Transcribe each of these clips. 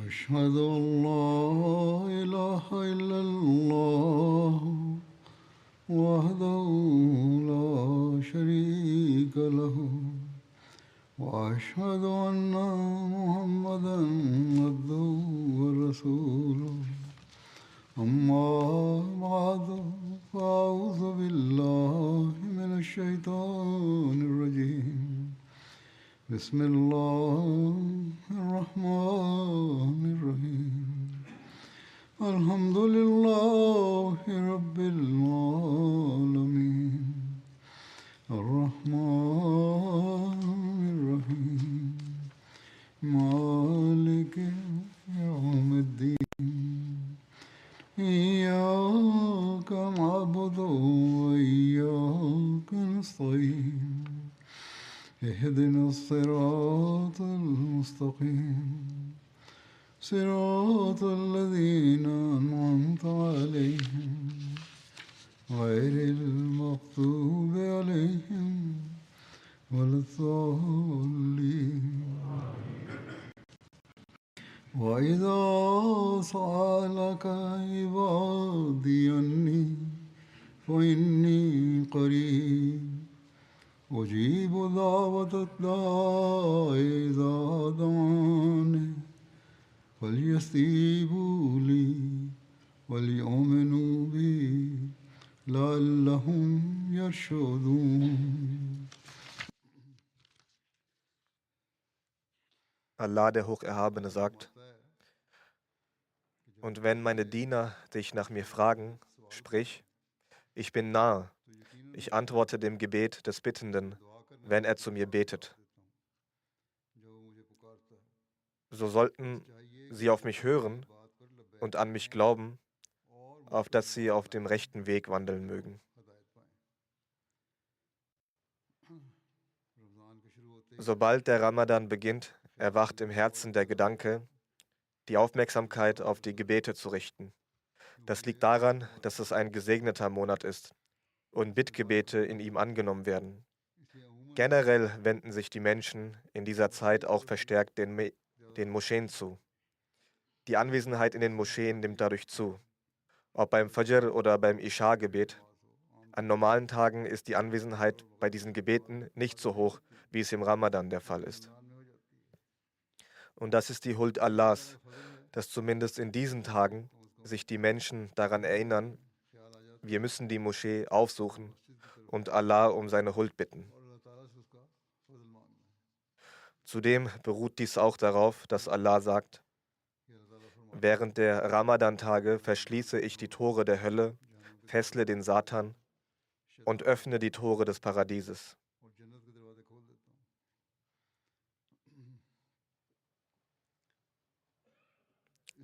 أشهد أن لا إله إلا الله وحده لا شريك له وأشهد أن محمدا عبده ورسوله أما بعد فأعوذ بالله من الشيطان الرجيم بسم الله الرحمن الرحيم الحمد لله رب العالمين الرحمن الرحيم مالك يوم الدين إياك نعبد وإياك نستعين اهدنا الصراط المستقيم صراط الذين أنعمت عليهم غير المغضوب عليهم ولا الضالين وإذا سألك عبادي عني فإني قريب أجيب دعوة الداع إذا دعاني فليستجيبوا لي وليؤمنوا بي لعلهم يرشدون. Allah, der Hocherhabene, sagt: Und wenn meine Diener dich nach mir fragen, sprich: Ich bin nahe, ich antworte dem Gebet des Bittenden, wenn er zu mir betet. So sollten sie auf mich hören und an mich glauben, auf dass sie auf dem rechten Weg wandeln mögen. Sobald der Ramadan beginnt, erwacht im Herzen der Gedanke, die Aufmerksamkeit auf die Gebete zu richten. Das liegt daran, dass es ein gesegneter Monat ist und Bittgebete in ihm angenommen werden. Generell wenden sich die Menschen in dieser Zeit auch verstärkt den Moscheen zu. Die Anwesenheit in den Moscheen nimmt dadurch zu. Ob beim Fajr oder beim Isha-Gebet. An normalen Tagen ist die Anwesenheit bei diesen Gebeten nicht so hoch, wie es im Ramadan der Fall ist. Und das ist die Huld Allahs, dass zumindest in diesen Tagen sich die Menschen daran erinnern, wir müssen die Moschee aufsuchen und Allah um seine Huld bitten. Zudem beruht dies auch darauf, dass Allah sagt: Während der Ramadan-Tage verschließe ich die Tore der Hölle, fessle den Satan und öffne die Tore des Paradieses.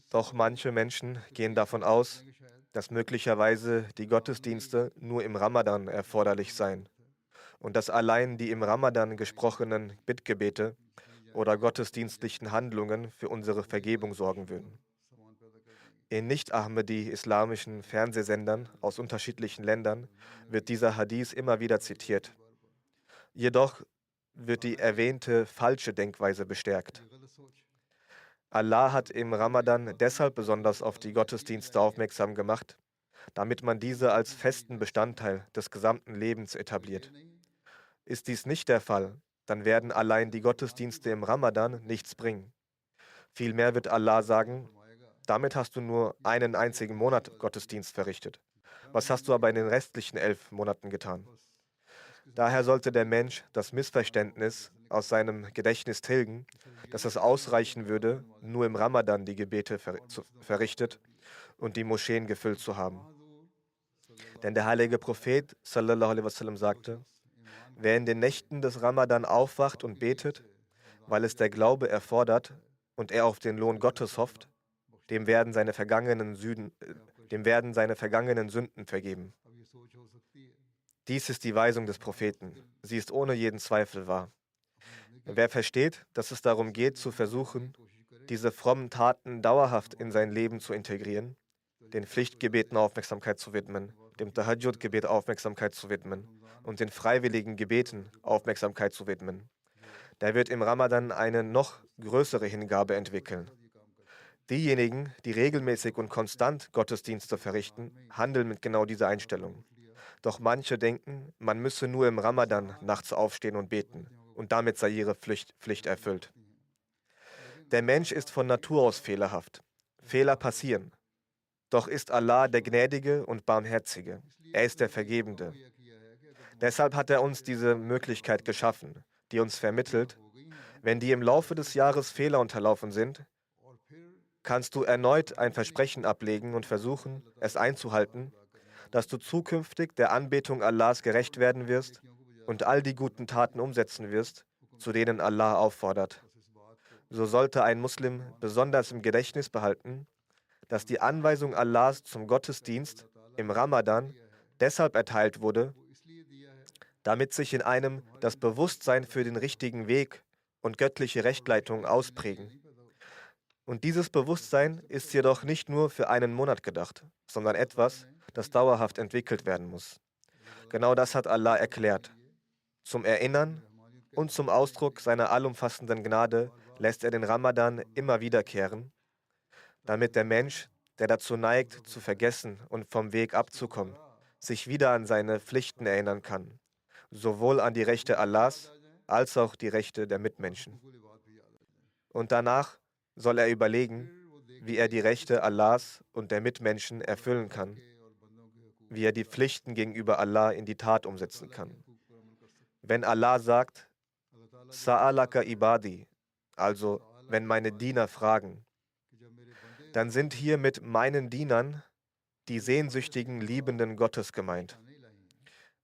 Doch manche Menschen gehen davon aus, dass möglicherweise die Gottesdienste nur im Ramadan erforderlich seien und dass allein die im Ramadan gesprochenen Bittgebete oder gottesdienstlichen Handlungen für unsere Vergebung sorgen würden. In nicht-Ahmadi-islamischen Fernsehsendern aus unterschiedlichen Ländern wird dieser Hadith immer wieder zitiert. Jedoch wird die erwähnte falsche Denkweise bestärkt. Allah hat im Ramadan deshalb besonders auf die Gottesdienste aufmerksam gemacht, damit man diese als festen Bestandteil des gesamten Lebens etabliert. Ist dies nicht der Fall, dann werden allein die Gottesdienste im Ramadan nichts bringen. Vielmehr wird Allah sagen: Damit hast du nur einen einzigen Monat Gottesdienst verrichtet. Was hast du aber in den restlichen 11 Monaten getan? Daher sollte der Mensch das Missverständnis aus seinem Gedächtnis tilgen, dass es ausreichen würde, nur im Ramadan die Gebete verrichtet und die Moscheen gefüllt zu haben. Denn der heilige Prophet sallallahu alaihi wasallam sagte: Wer in den Nächten des Ramadan aufwacht und betet, weil es der Glaube erfordert und er auf den Lohn Gottes hofft, dem werden seine vergangenen Sünden vergeben. Dies ist die Weisung des Propheten. Sie ist ohne jeden Zweifel wahr. Wer versteht, dass es darum geht, zu versuchen, diese frommen Taten dauerhaft in sein Leben zu integrieren, den Pflichtgebeten Aufmerksamkeit zu widmen, dem Tahajjud-Gebet Aufmerksamkeit zu widmen und den freiwilligen Gebeten Aufmerksamkeit zu widmen, der wird im Ramadan eine noch größere Hingabe entwickeln. Diejenigen, die regelmäßig und konstant Gottesdienste verrichten, handeln mit genau dieser Einstellung. Doch manche denken, man müsse nur im Ramadan nachts aufstehen und beten und damit sei ihre Pflicht erfüllt. Der Mensch ist von Natur aus fehlerhaft. Fehler passieren. Doch ist Allah der Gnädige und Barmherzige. Er ist der Vergebende. Deshalb hat er uns diese Möglichkeit geschaffen, die uns vermittelt, wenn dir im Laufe des Jahres Fehler unterlaufen sind, kannst du erneut ein Versprechen ablegen und versuchen, es einzuhalten, dass du zukünftig der Anbetung Allahs gerecht werden wirst und all die guten Taten umsetzen wirst, zu denen Allah auffordert. So sollte ein Muslim besonders im Gedächtnis behalten, dass die Anweisung Allahs zum Gottesdienst im Ramadan deshalb erteilt wurde, damit sich in einem das Bewusstsein für den richtigen Weg und göttliche Rechtleitung ausprägen. Und dieses Bewusstsein ist jedoch nicht nur für einen Monat gedacht, sondern etwas, das dauerhaft entwickelt werden muss. Genau das hat Allah erklärt. Zum Erinnern und zum Ausdruck seiner allumfassenden Gnade lässt er den Ramadan immer wiederkehren, damit der Mensch, der dazu neigt, zu vergessen und vom Weg abzukommen, sich wieder an seine Pflichten erinnern kann, sowohl an die Rechte Allahs als auch die Rechte der Mitmenschen. Und danach soll er überlegen, wie er die Rechte Allahs und der Mitmenschen erfüllen kann, wie er die Pflichten gegenüber Allah in die Tat umsetzen kann. Wenn Allah sagt, Sa'alaka ibadi, also wenn meine Diener fragen, dann sind hier mit meinen Dienern die sehnsüchtigen, liebenden Gottes gemeint.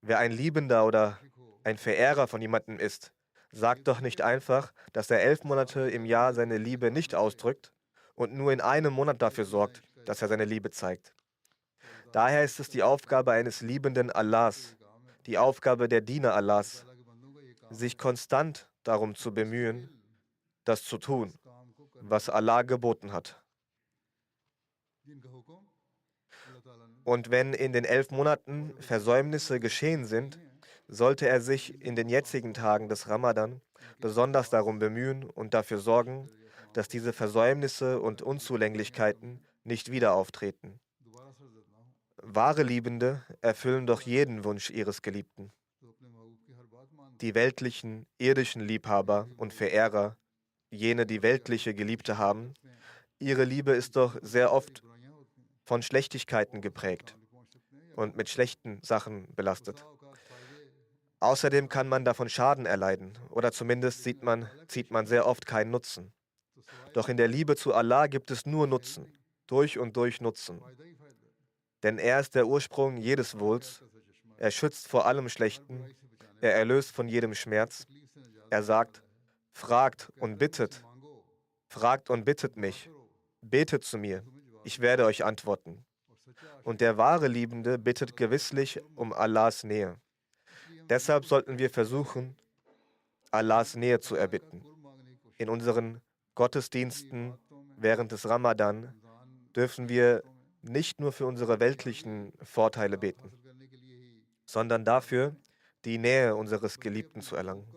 Wer ein Liebender oder ein Verehrer von jemandem ist, sagt doch nicht einfach, dass er 11 Monate im Jahr seine Liebe nicht ausdrückt und nur in einem Monat dafür sorgt, dass er seine Liebe zeigt. Daher ist es die Aufgabe eines liebenden Allahs, die Aufgabe der Diener Allahs, sich konstant darum zu bemühen, das zu tun, was Allah geboten hat. Und wenn in den 11 Monaten Versäumnisse geschehen sind, sollte er sich in den jetzigen Tagen des Ramadan besonders darum bemühen und dafür sorgen, dass diese Versäumnisse und Unzulänglichkeiten nicht wieder auftreten. Wahre Liebende erfüllen doch jeden Wunsch ihres Geliebten. Die weltlichen, irdischen Liebhaber und Verehrer, jene, die weltliche Geliebte haben, ihre Liebe ist doch sehr oft von Schlechtigkeiten geprägt und mit schlechten Sachen belastet. Außerdem kann man davon Schaden erleiden oder zumindest zieht man sehr oft keinen Nutzen. Doch in der Liebe zu Allah gibt es nur Nutzen, durch und durch Nutzen. Denn er ist der Ursprung jedes Wohls, er schützt vor allem Schlechten, er erlöst von jedem Schmerz. Er sagt, fragt und bittet mich, betet zu mir, ich werde euch antworten. Und der wahre Liebende bittet gewisslich um Allahs Nähe. Deshalb sollten wir versuchen, Allahs Nähe zu erbitten. In unseren Gottesdiensten während des Ramadan dürfen wir nicht nur für unsere weltlichen Vorteile beten, sondern dafür, die Nähe unseres Geliebten zu erlangen.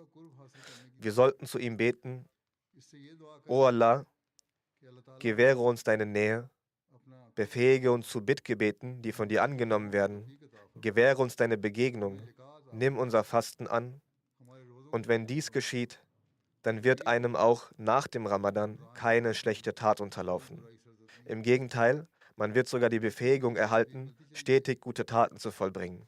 Wir sollten zu ihm beten, O Allah, gewähre uns deine Nähe, befähige uns zu Bittgebeten, die von dir angenommen werden, gewähre uns deine Begegnung, nimm unser Fasten an, und wenn dies geschieht, dann wird einem auch nach dem Ramadan keine schlechte Tat unterlaufen. Im Gegenteil, man wird sogar die Befähigung erhalten, stetig gute Taten zu vollbringen.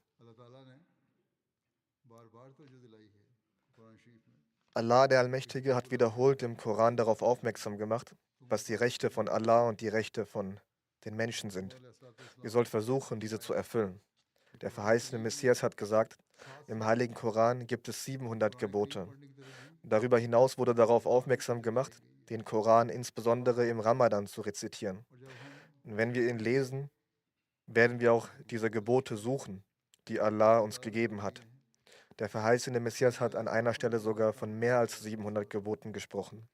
Allah, der Allmächtige, hat wiederholt im Koran darauf aufmerksam gemacht, was die Rechte von Allah und die Rechte von den Menschen sind. Ihr sollt versuchen, diese zu erfüllen. Der verheißene Messias hat gesagt, im Heiligen Koran gibt es 700 Gebote. Darüber hinaus wurde darauf aufmerksam gemacht, den Koran insbesondere im Ramadan zu rezitieren. Und wenn wir ihn lesen, werden wir auch diese Gebote suchen, die Allah uns gegeben hat. Der verheißene Messias hat an einer Stelle sogar von mehr als 700 Geboten gesprochen.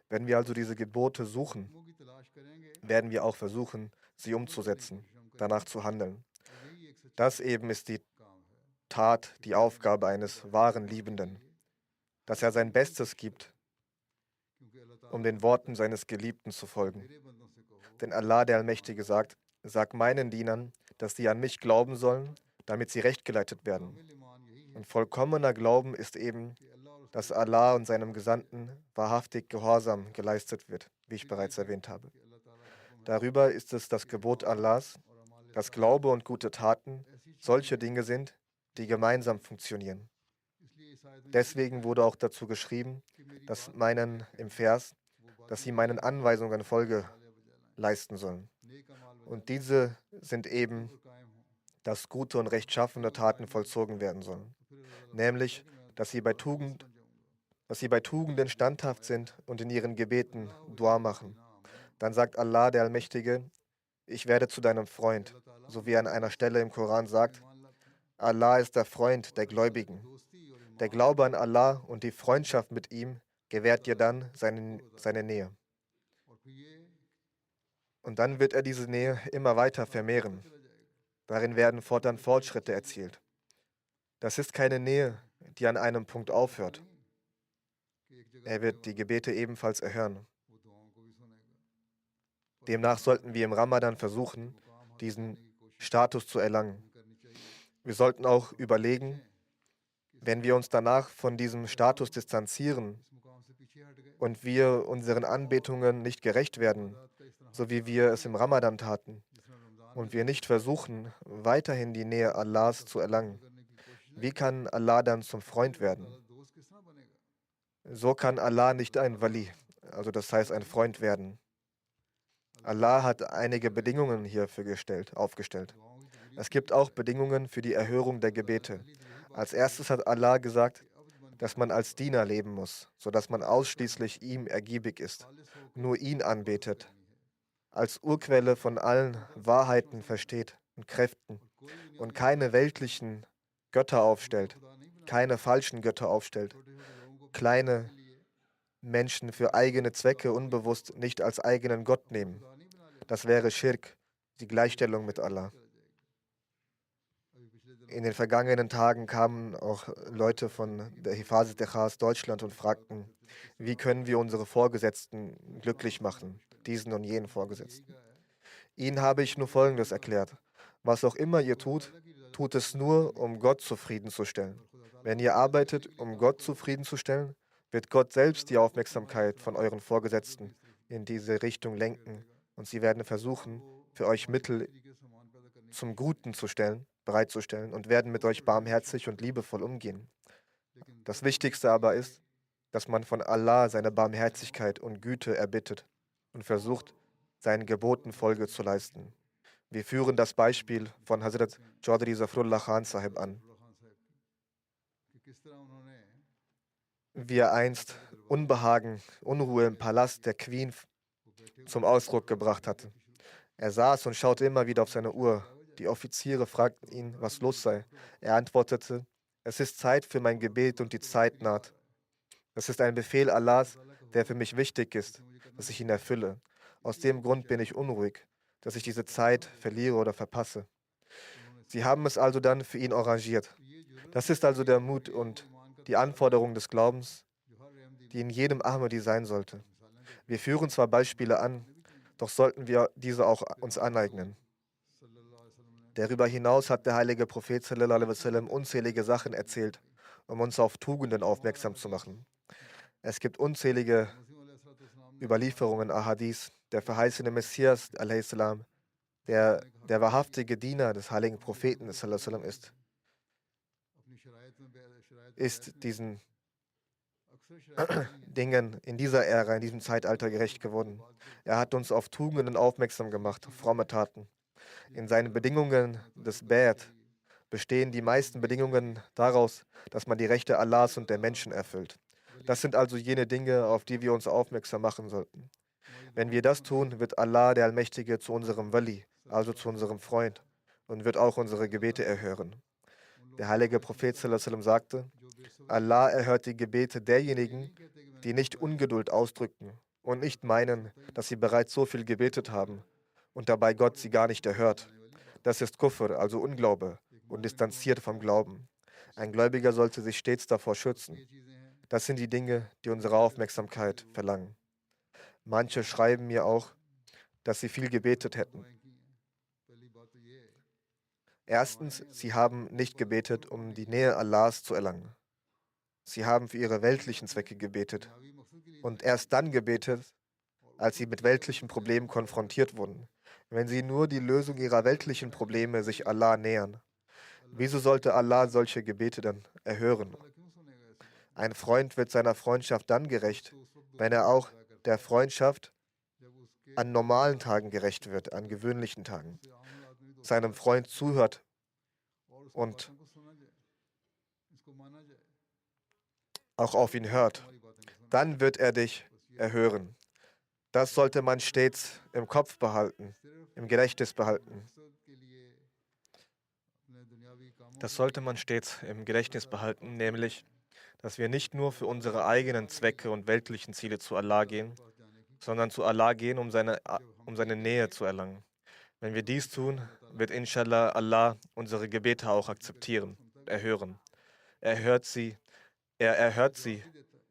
Wenn wir also diese Gebote suchen, werden wir auch versuchen, sie umzusetzen, danach zu handeln. Das eben ist die Tat, die Aufgabe eines wahren Liebenden, dass er sein Bestes gibt, um den Worten seines Geliebten zu folgen. Denn Allah, der Allmächtige, sagt, sag meinen Dienern, dass sie an mich glauben sollen, damit sie rechtgeleitet werden. Und vollkommener Glauben ist eben, dass Allah und seinem Gesandten wahrhaftig Gehorsam geleistet wird, wie ich bereits erwähnt habe. Darüber ist es das Gebot Allahs, dass Glaube und gute Taten solche Dinge sind, die gemeinsam funktionieren. Deswegen wurde auch dazu geschrieben, im Vers, dass sie meinen Anweisungen Folge leisten sollen. Und diese sind eben, dass gute und rechtschaffene Taten vollzogen werden sollen. Nämlich, dass sie bei Tugenden standhaft sind und in ihren Gebeten Dua machen. Dann sagt Allah, der Allmächtige, ich werde zu deinem Freund, so wie er an einer Stelle im Koran sagt, Allah ist der Freund der Gläubigen. Der Glaube an Allah und die Freundschaft mit ihm gewährt dir dann seine Nähe. Und dann wird er diese Nähe immer weiter vermehren. Darin werden fortan Fortschritte erzielt. Das ist keine Nähe, die an einem Punkt aufhört. Er wird die Gebete ebenfalls erhören. Demnach sollten wir im Ramadan versuchen, diesen Status zu erlangen. Wir sollten auch überlegen, wenn wir uns danach von diesem Status distanzieren und wir unseren Anbetungen nicht gerecht werden, so wie wir es im Ramadan taten, und wir nicht versuchen, weiterhin die Nähe Allahs zu erlangen, wie kann Allah dann zum Freund werden? So kann Allah nicht ein Wali, also das heißt ein Freund werden. Allah hat einige Bedingungen hierfür aufgestellt. Es gibt auch Bedingungen für die Erhörung der Gebete. Als erstes hat Allah gesagt, dass man als Diener leben muss, sodass man ausschließlich ihm ergiebig ist, nur ihn anbetet, als Urquelle von allen Wahrheiten versteht und Kräften und keine weltlichen Götter aufstellt, keine falschen Götter aufstellt, kleine Menschen für eigene Zwecke unbewusst nicht als eigenen Gott nehmen. Das wäre Schirk, die Gleichstellung mit Allah. In den vergangenen Tagen kamen auch Leute von der Hifazet-e Khas Deutschland und fragten, wie können wir unsere Vorgesetzten glücklich machen, diesen und jenen Vorgesetzten. Ihnen habe ich nur Folgendes erklärt. Was auch immer ihr tut, tut es nur, um Gott zufriedenzustellen. Wenn ihr arbeitet, um Gott zufriedenzustellen, wird Gott selbst die Aufmerksamkeit von euren Vorgesetzten in diese Richtung lenken und sie werden versuchen, für euch Mittel zum Guten bereitzustellen und werden mit euch barmherzig und liebevoll umgehen. Das Wichtigste aber ist, dass man von Allah seine Barmherzigkeit und Güte erbittet und versucht, seinen Geboten Folge zu leisten. Wir führen das Beispiel von Hazrat Chaudhry Zafrullah Khan Sahib an, wie er einst Unbehagen, Unruhe im Palast der Queen zum Ausdruck gebracht hatte. Er saß und schaute immer wieder auf seine Uhr. Die Offiziere fragten ihn, was los sei. Er antwortete, es ist Zeit für mein Gebet und die Zeit naht. Das ist ein Befehl Allahs, der für mich wichtig ist, dass ich ihn erfülle. Aus dem Grund bin ich unruhig, dass ich diese Zeit verliere oder verpasse. Sie haben es also dann für ihn arrangiert. Das ist also der Mut und die Anforderung des Glaubens, die in jedem Ahmadi sein sollte. Wir führen zwar Beispiele an, doch sollten wir diese auch uns aneignen. Darüber hinaus hat der heilige Prophet sallallahu alaihi wasallam unzählige Sachen erzählt, um uns auf Tugenden aufmerksam zu machen. Es gibt unzählige Überlieferungen, Ahadith, der verheißene Messias, a.s., der wahrhaftige Diener des heiligen Propheten sallallahu alaihi wasallam ist diesen Dingen in dieser Ära, in diesem Zeitalter gerecht geworden. Er hat uns auf Tugenden aufmerksam gemacht, auf fromme Taten. In seinen Bedingungen des Bad bestehen die meisten Bedingungen daraus, dass man die Rechte Allahs und der Menschen erfüllt. Das sind also jene Dinge, auf die wir uns aufmerksam machen sollten. Wenn wir das tun, wird Allah, der Allmächtige, zu unserem Wali, also zu unserem Freund, und wird auch unsere Gebete erhören. Der heilige Prophet sallallahu alaihi wasallam sagte, Allah erhört die Gebete derjenigen, die nicht Ungeduld ausdrücken und nicht meinen, dass sie bereits so viel gebetet haben und dabei Gott sie gar nicht erhört. Das ist Kufr, also Unglaube, und distanziert vom Glauben. Ein Gläubiger sollte sich stets davor schützen. Das sind die Dinge, die unsere Aufmerksamkeit verlangen. Manche schreiben mir auch, dass sie viel gebetet hätten. Erstens, sie haben nicht gebetet, um die Nähe Allahs zu erlangen. Sie haben für ihre weltlichen Zwecke gebetet und erst dann gebetet, als sie mit weltlichen Problemen konfrontiert wurden. Wenn sie nur die Lösung ihrer weltlichen Probleme sich Allah nähern, wieso sollte Allah solche Gebete dann erhören? Ein Freund wird seiner Freundschaft dann gerecht, wenn er auch der Freundschaft an normalen Tagen gerecht wird, an gewöhnlichen Tagen, seinem Freund zuhört und auch auf ihn hört. Dann wird er dich erhören. Das sollte man stets im Kopf behalten, im Gedächtnis behalten. Das sollte man stets im Gedächtnis behalten, nämlich, dass wir nicht nur für unsere eigenen Zwecke und weltlichen Ziele zu Allah gehen, sondern zu Allah gehen, um seine Nähe zu erlangen. Wenn wir dies tun, wird inshallah Allah unsere Gebete auch akzeptieren, erhören. Er erhört sie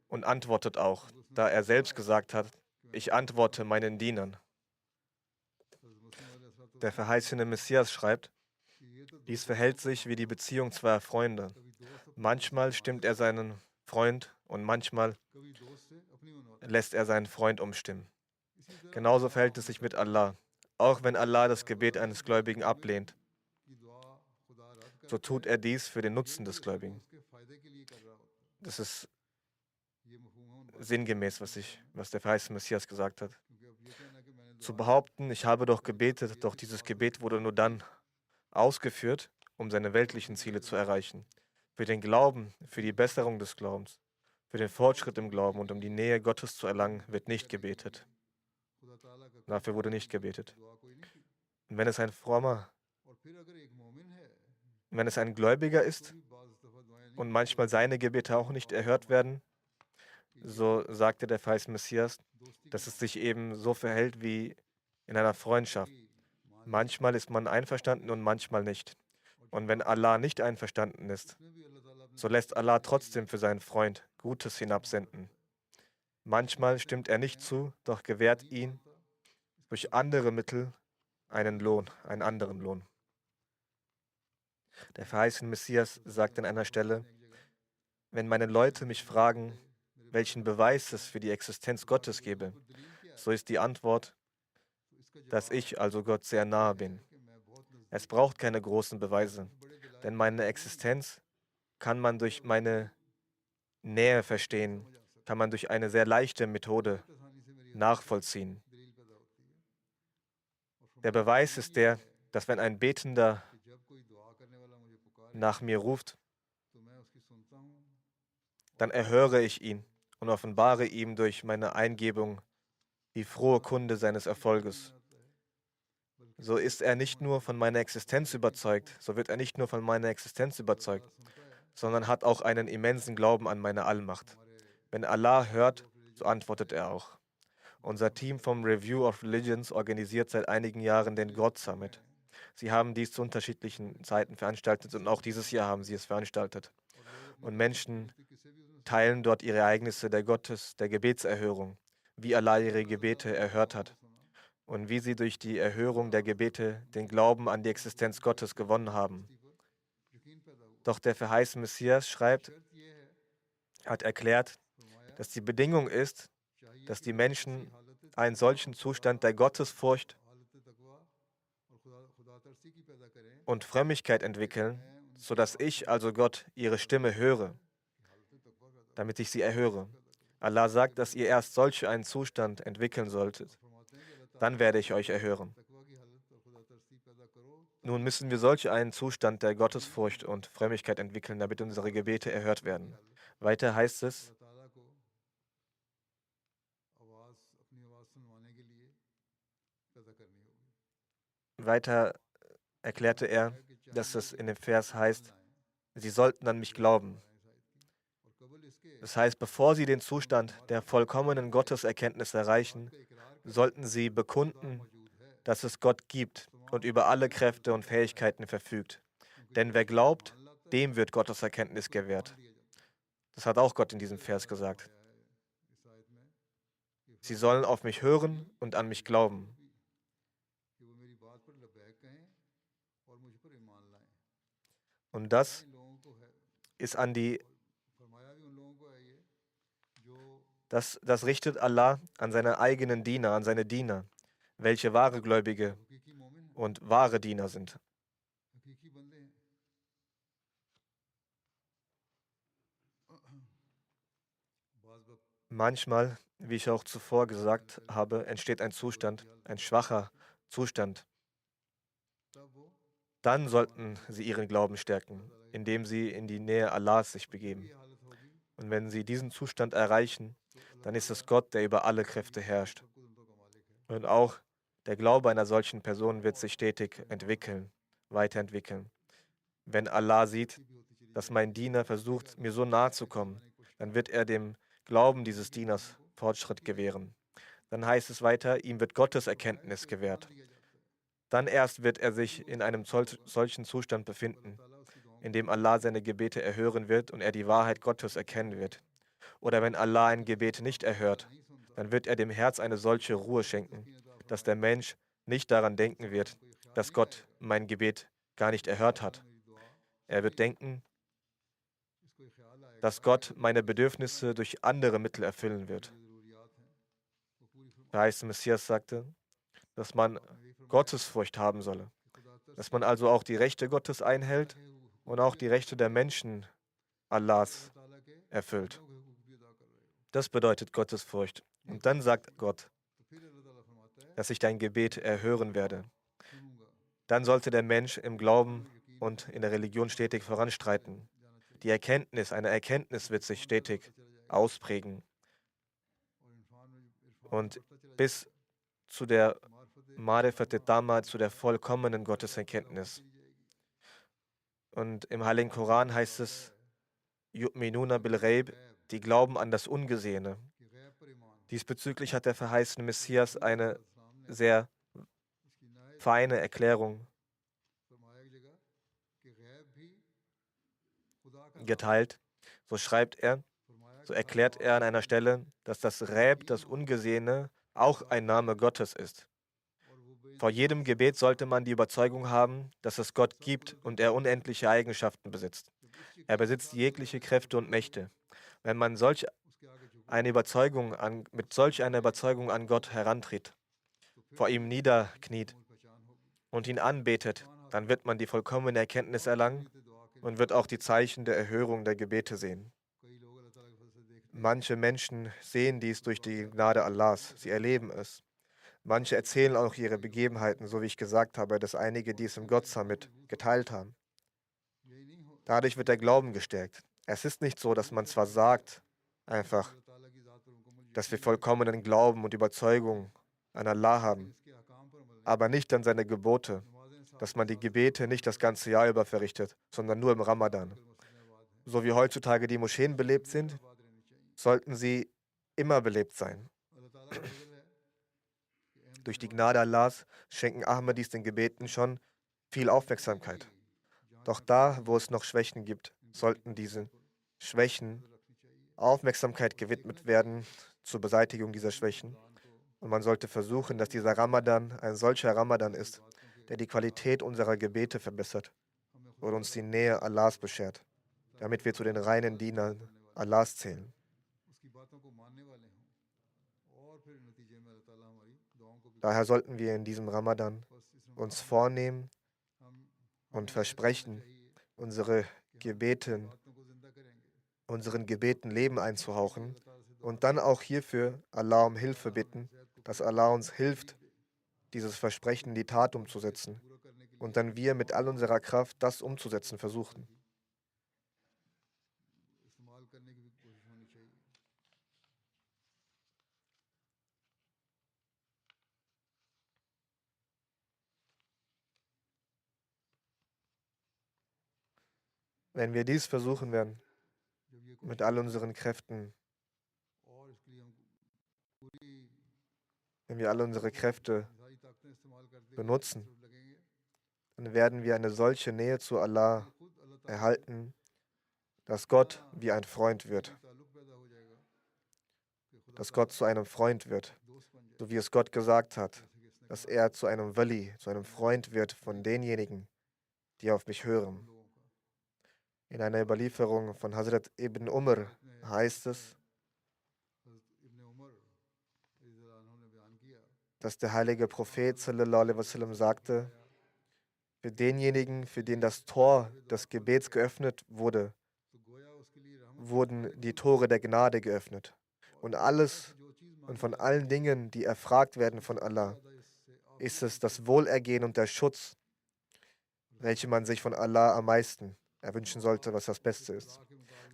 und antwortet auch, da er selbst gesagt hat, ich antworte meinen Dienern. Der verheißene Messias schreibt, dies verhält sich wie die Beziehung zweier Freunde. Manchmal stimmt er seinen Freund und manchmal lässt er seinen Freund umstimmen. Genauso verhält es sich mit Allah. Auch wenn Allah das Gebet eines Gläubigen ablehnt, so tut er dies für den Nutzen des Gläubigen. Das ist sinngemäß, was der verheißene Messias gesagt hat. Zu behaupten, ich habe doch gebetet, doch dieses Gebet wurde nur dann ausgeführt, um seine weltlichen Ziele zu erreichen. Für den Glauben, für die Besserung des Glaubens, für den Fortschritt im Glauben und um die Nähe Gottes zu erlangen, wird nicht gebetet. Dafür wurde nicht gebetet. Und wenn es ein Gläubiger ist und manchmal seine Gebete auch nicht erhört werden, so sagte der verheißene Messias, dass es sich eben so verhält wie in einer Freundschaft. Manchmal ist man einverstanden und manchmal nicht. Und wenn Allah nicht einverstanden ist, so lässt Allah trotzdem für seinen Freund Gutes hinabsenden. Manchmal stimmt er nicht zu, doch gewährt ihn durch andere Mittel einen anderen Lohn. Der verheißene Messias sagt an einer Stelle, wenn meine Leute mich fragen, welchen Beweis es für die Existenz Gottes gebe, so ist die Antwort, dass ich, also Gott, sehr nahe bin. Es braucht keine großen Beweise, denn meine Existenz kann man durch meine Nähe verstehen, kann man durch eine sehr leichte Methode nachvollziehen. Der Beweis ist der, dass wenn ein Betender nach mir ruft, dann erhöre ich ihn und offenbare ihm durch meine Eingebung die frohe Kunde seines Erfolges. So ist er nicht nur von meiner Existenz überzeugt, so wird er nicht nur von meiner Existenz überzeugt, sondern hat auch einen immensen Glauben an meine Allmacht. Wenn Allah hört, so antwortet er auch. Unser Team vom Review of Religions organisiert seit einigen Jahren den God Summit. Sie haben dies zu unterschiedlichen Zeiten veranstaltet und auch dieses Jahr haben sie es veranstaltet. Und Menschen teilen dort ihre Ereignisse der Gebetserhörung, wie Allah ihre Gebete erhört hat und wie sie durch die Erhörung der Gebete den Glauben an die Existenz Gottes gewonnen haben. Doch der verheißene Messias hat erklärt, dass die Bedingung ist, dass die Menschen einen solchen Zustand der Gottesfurcht und Frömmigkeit entwickeln, sodass ich, also Gott, ihre Stimme höre, damit ich sie erhöre. Allah sagt, dass ihr erst solch einen Zustand entwickeln solltet. Dann werde ich euch erhören. Nun müssen wir solch einen Zustand der Gottesfurcht und Frömmigkeit entwickeln, damit unsere Gebete erhört werden. Weiter heißt es, weiter erklärte er, dass es in dem Vers heißt, sie sollten an mich glauben. Das heißt, bevor sie den Zustand der vollkommenen Gotteserkenntnis erreichen, sollten sie bekunden, dass es Gott gibt und über alle Kräfte und Fähigkeiten verfügt. Denn wer glaubt, dem wird Gottes Erkenntnis gewährt. Das hat auch Gott in diesem Vers gesagt. Sie sollen auf mich hören und an mich glauben. Und das ist das richtet Allah an seine eigenen Diener, an seine Diener, welche wahre Gläubige und wahre Diener sind. Manchmal, wie ich auch zuvor gesagt habe, entsteht ein Zustand, ein schwacher Zustand. Dann sollten sie ihren Glauben stärken, indem sie in die Nähe Allahs sich begeben. Und wenn sie diesen Zustand erreichen, dann ist es Gott, der über alle Kräfte herrscht. Und auch der Glaube einer solchen Person wird sich stetig entwickeln, weiterentwickeln. Wenn Allah sieht, dass mein Diener versucht, mir so nahe zu kommen, dann wird er dem Glauben dieses Dieners Fortschritt gewähren. Dann heißt es weiter, ihm wird Gottes Erkenntnis gewährt. Dann erst wird er sich in einem solchen Zustand befinden, in dem Allah seine Gebete erhören wird und er die Wahrheit Gottes erkennen wird. Oder wenn Allah ein Gebet nicht erhört, dann wird er dem Herz eine solche Ruhe schenken, dass der Mensch nicht daran denken wird, dass Gott mein Gebet gar nicht erhört hat. Er wird denken, dass Gott meine Bedürfnisse durch andere Mittel erfüllen wird. Der heiße Messias sagte, dass man Gottesfurcht haben solle, dass man also auch die Rechte Gottes einhält und auch die Rechte der Menschen Allahs erfüllt. Das bedeutet Gottesfurcht. Und dann sagt Gott, dass ich dein Gebet erhören werde. Dann sollte der Mensch im Glauben und in der Religion stetig voranstreiten. Eine Erkenntnis wird sich stetig ausprägen. Und bis zu der Marifat Dhamma, zu der vollkommenen Gotteserkenntnis. Und im Heiligen Koran heißt es, Yu'minuna bil Ghaib, die glauben an das Ungesehene. Diesbezüglich hat der verheißene Messias eine sehr feine Erklärung geteilt. So erklärt er an einer Stelle, dass das Ghaib, das Ungesehene, auch ein Name Gottes ist. Vor jedem Gebet sollte man die Überzeugung haben, dass es Gott gibt und er unendliche Eigenschaften besitzt. Er besitzt jegliche Kräfte und Mächte. Wenn man mit solch einer Überzeugung an Gott herantritt, vor ihm niederkniet und ihn anbetet, dann wird man die vollkommene Erkenntnis erlangen und wird auch die Zeichen der Erhörung der Gebete sehen. Manche Menschen sehen dies durch die Gnade Allahs, sie erleben es. Manche erzählen auch ihre Begebenheiten, so wie ich gesagt habe, dass einige dies im God-Summit geteilt haben. Dadurch wird der Glauben gestärkt. Es ist nicht so, dass man zwar sagt, einfach, dass wir vollkommenen Glauben und Überzeugung an Allah haben, aber nicht an seine Gebote, dass man die Gebete nicht das ganze Jahr über verrichtet, sondern nur im Ramadan. So wie heutzutage die Moscheen belebt sind, sollten sie immer belebt sein. Durch die Gnade Allahs schenken Ahmadis den Gebeten schon viel Aufmerksamkeit. Doch da, wo es noch Schwächen gibt, sollten diese Schwächen Aufmerksamkeit gewidmet werden zur Beseitigung dieser Schwächen. Und man sollte versuchen, dass dieser Ramadan ein solcher Ramadan ist, der die Qualität unserer Gebete verbessert und uns die Nähe Allahs beschert, damit wir zu den reinen Dienern Allahs zählen. Daher sollten wir in diesem Ramadan uns vornehmen und versprechen, unseren Gebeten Leben einzuhauchen und dann auch hierfür Allah um Hilfe bitten, dass Allah uns hilft, dieses Versprechen in die Tat umzusetzen und dann wir mit all unserer Kraft das umzusetzen versuchen. Wenn wir dies versuchen werden, mit all unseren Kräften, wenn wir alle unsere Kräfte benutzen, dann werden wir eine solche Nähe zu Allah erhalten, dass Gott wie ein Freund wird, dass Gott zu einem Freund wird, so wie es Gott gesagt hat, dass er zu einem Wali, zu einem Freund wird von denjenigen, die auf mich hören. In einer Überlieferung von Hazrat Ibn Umar heißt es, dass der heilige Prophet sallallahu alaihi wasallam sagte, für denjenigen, für den das Tor des Gebets geöffnet wurde, wurden die Tore der Gnade geöffnet. Und alles und von allen Dingen, die erfragt werden von Allah, ist es das Wohlergehen und der Schutz, welche man sich von Allah am meisten erwünschen sollte, was das Beste ist.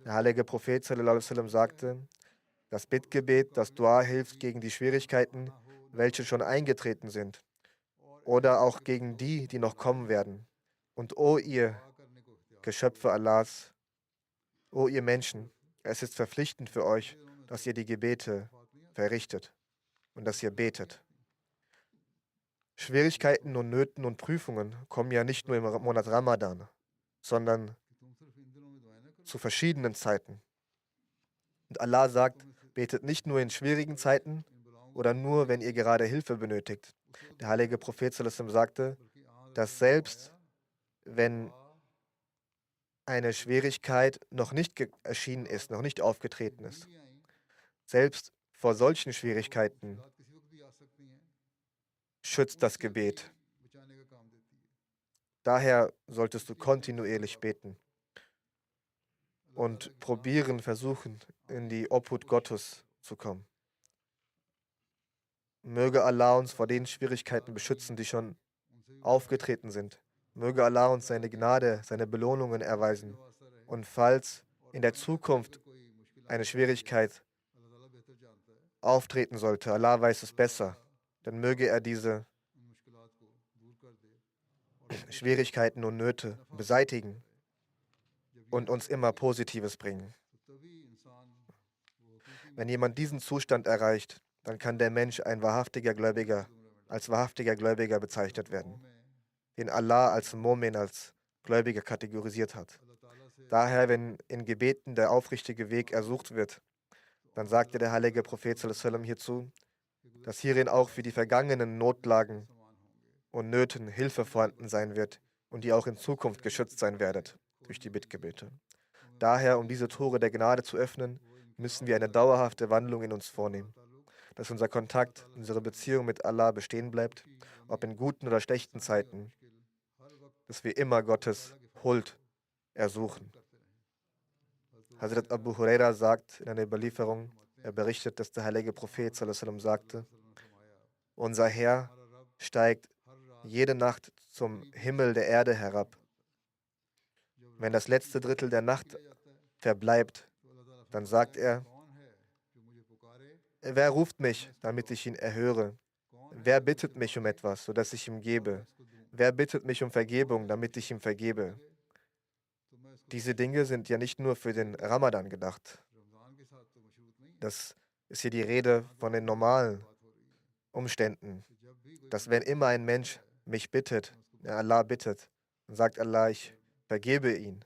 Der heilige Prophet sallallahu alaihi wasallam sagte, das Bittgebet, das Dua hilft gegen die Schwierigkeiten, welche schon eingetreten sind, oder auch gegen die, die noch kommen werden. Und o ihr Geschöpfe Allahs, o ihr Menschen, es ist verpflichtend für euch, dass ihr die Gebete verrichtet und dass ihr betet. Schwierigkeiten und Nöten und Prüfungen kommen ja nicht nur im Monat Ramadan, sondern zu verschiedenen Zeiten. Und Allah sagt, betet nicht nur in schwierigen Zeiten oder nur, wenn ihr gerade Hilfe benötigt. Der heilige Prophet sallallahu alaihi wasallam sagte, dass selbst wenn eine Schwierigkeit noch nicht erschienen ist, noch nicht aufgetreten ist, selbst vor solchen Schwierigkeiten schützt das Gebet. Daher solltest du kontinuierlich beten und versuchen, in die Obhut Gottes zu kommen. Möge Allah uns vor den Schwierigkeiten beschützen, die schon aufgetreten sind. Möge Allah uns seine Gnade, seine Belohnungen erweisen. Und falls in der Zukunft eine Schwierigkeit auftreten sollte, Allah weiß es besser, dann möge er diese Schwierigkeiten und Nöte beseitigen und uns immer Positives bringen. Wenn jemand diesen Zustand erreicht, dann kann der Mensch als wahrhaftiger Gläubiger bezeichnet werden, den Allah als Mu'min, als Gläubiger kategorisiert hat. Daher, wenn in Gebeten der aufrichtige Weg ersucht wird, dann sagte der heilige Prophet sallallahu alaihi wasallam hierzu, dass hierin auch für die vergangenen Notlagen und Nöten Hilfe vorhanden sein wird und ihr auch in Zukunft geschützt sein werdet durch die Bittgebete. Daher, um diese Tore der Gnade zu öffnen, müssen wir eine dauerhafte Wandlung in uns vornehmen, dass unser Kontakt, unsere Beziehung mit Allah bestehen bleibt, ob in guten oder schlechten Zeiten, dass wir immer Gottes Huld ersuchen. Hazrat Abu Huraira sagt in einer Überlieferung, er berichtet, dass der heilige Prophet sallallahu alaihi wasallam sagte, unser Herr steigt jede Nacht zum Himmel der Erde herab. Wenn das letzte Drittel der Nacht verbleibt, dann sagt er, wer ruft mich, damit ich ihn erhöre? Wer bittet mich um etwas, sodass ich ihm gebe? Wer bittet mich um Vergebung, damit ich ihm vergebe? Diese Dinge sind ja nicht nur für den Ramadan gedacht. Das ist hier die Rede von den normalen Umständen, dass wenn immer ein Mensch mich bittet, Allah bittet, dann sagt Allah, ich vergebe ihn.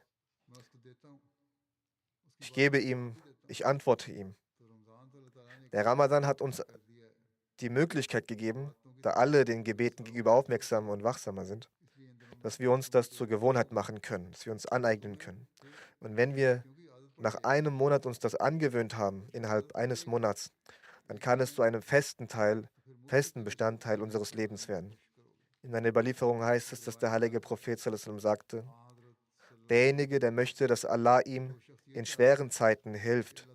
Ich gebe ihm, ich antworte ihm. Der Ramadan hat uns die Möglichkeit gegeben, da alle den Gebeten gegenüber aufmerksamer und wachsamer sind, dass wir uns das zur Gewohnheit machen können, dass wir uns aneignen können. Und wenn wir nach einem Monat uns das angewöhnt haben, innerhalb eines Monats, dann kann es zu einem festen Bestandteil unseres Lebens werden. In einer Überlieferung heißt es, dass der heilige Prophet sallallahu alaihi wasallam sagte, derjenige, der möchte, dass Allah ihm in schweren Zeiten hilft,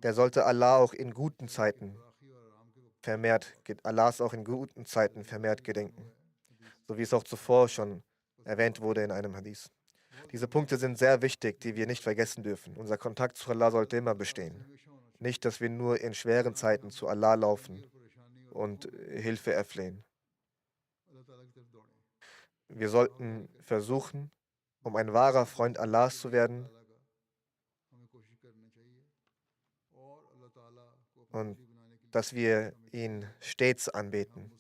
der sollte Allah auch in guten Zeiten Allahs auch in guten Zeiten vermehrt gedenken, so wie es auch zuvor schon erwähnt wurde in einem Hadith. Diese Punkte sind sehr wichtig, die wir nicht vergessen dürfen. Unser Kontakt zu Allah sollte immer bestehen. Nicht, dass wir nur in schweren Zeiten zu Allah laufen und Hilfe erflehen. Wir sollten versuchen, um ein wahrer Freund Allahs zu werden und dass wir ihn stets anbeten.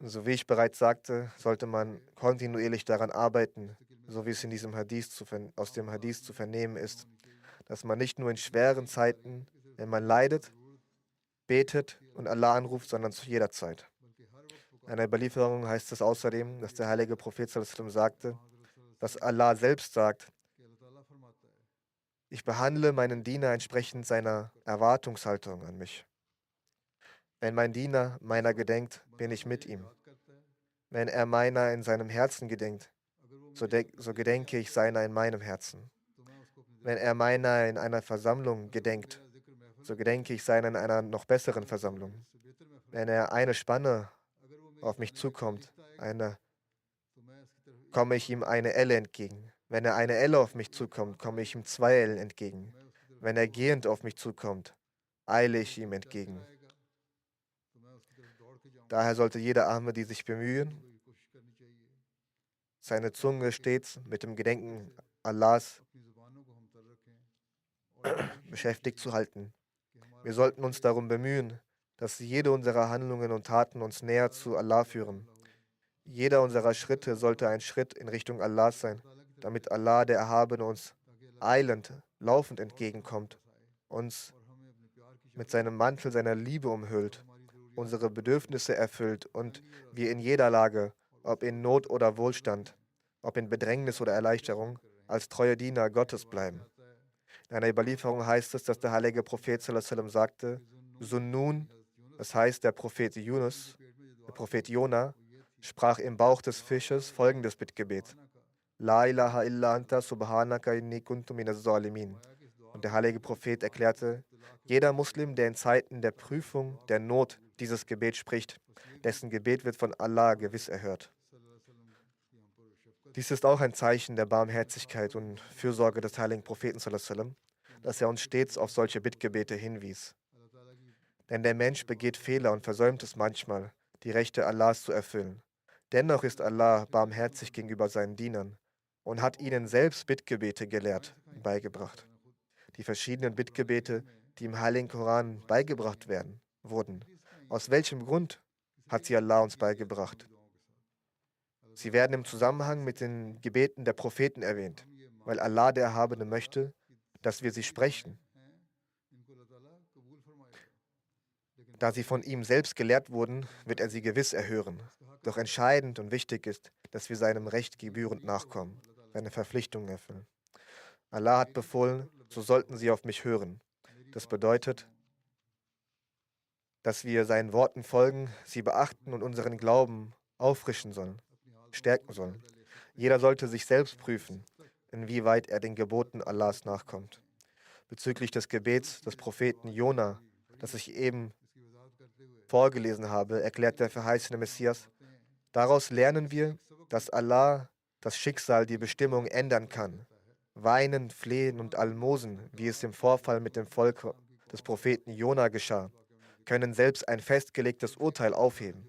So wie ich bereits sagte, sollte man kontinuierlich daran arbeiten, so wie es in diesem aus dem Hadith zu vernehmen ist, dass man nicht nur in schweren Zeiten, wenn man leidet, betet und Allah anruft, sondern zu jeder Zeit. In einer Überlieferung heißt es außerdem, dass der heilige Prophet sallallahu alaihi wasallam sagte, dass Allah selbst sagt, ich behandle meinen Diener entsprechend seiner Erwartungshaltung an mich. Wenn mein Diener meiner gedenkt, bin ich mit ihm. Wenn er meiner in seinem Herzen gedenkt, so gedenke ich seiner in meinem Herzen. Wenn er meiner in einer Versammlung gedenkt, so gedenke ich seiner in einer noch besseren Versammlung. Wenn er eine Spanne auf mich zukommt, komme ich ihm eine Elle entgegen. Wenn er eine Elle auf mich zukommt, komme ich ihm 2 Ellen entgegen. Wenn er gehend auf mich zukommt, eile ich ihm entgegen. Daher sollte jeder Ahmadi sich bemühen, seine Zunge stets mit dem Gedenken Allahs beschäftigt zu halten. Wir sollten uns darum bemühen, dass jede unserer Handlungen und Taten uns näher zu Allah führen. Jeder unserer Schritte sollte ein Schritt in Richtung Allah sein, damit Allah, der Erhabene, uns eilend, laufend entgegenkommt, uns mit seinem Mantel seiner Liebe umhüllt, unsere Bedürfnisse erfüllt und wir in jeder Lage, ob in Not oder Wohlstand, ob in Bedrängnis oder Erleichterung, als treue Diener Gottes bleiben. In einer Überlieferung heißt es, dass der heilige Prophet sallallahu alaihi wasallam sagte, Sunnun, das heißt der Prophet Yunus, der Prophet Jona, sprach im Bauch des Fisches folgendes Bittgebet: La ilaha illa anta subhanaka inni kuntu minaz zalimin. Und der heilige Prophet erklärte, jeder Muslim, der in Zeiten der Prüfung, der Not dieses Gebet spricht, dessen Gebet wird von Allah gewiss erhört. Dies ist auch ein Zeichen der Barmherzigkeit und Fürsorge des heiligen Propheten sallallahu alaihi wasallam, dass er uns stets auf solche Bittgebete hinwies. Denn der Mensch begeht Fehler und versäumt es manchmal, die Rechte Allahs zu erfüllen. Dennoch ist Allah barmherzig gegenüber seinen Dienern und hat ihnen selbst Bittgebete gelehrt und beigebracht. Die verschiedenen Bittgebete, die im Heiligen Koran beigebracht wurden. Aus welchem Grund hat sie Allah uns beigebracht? Sie werden im Zusammenhang mit den Gebeten der Propheten erwähnt, weil Allah der Erhabene möchte, dass wir sie sprechen. Da sie von ihm selbst gelehrt wurden, wird er sie gewiss erhören. Doch entscheidend und wichtig ist, dass wir seinem Recht gebührend nachkommen, seine Verpflichtungen erfüllen. Allah hat befohlen, so sollten sie auf mich hören. Das bedeutet, dass wir seinen Worten folgen, sie beachten und unseren Glauben auffrischen sollen, stärken sollen. Jeder sollte sich selbst prüfen, inwieweit er den Geboten Allahs nachkommt. Bezüglich des Gebets des Propheten Jona, das ich eben vorgelesen habe, erklärt der verheißene Messias, daraus lernen wir, dass Allah das Schicksal, die Bestimmung ändern kann. Weinen, Flehen und Almosen, wie es im Vorfall mit dem Volk des Propheten Jona geschah, können selbst ein festgelegtes Urteil aufheben.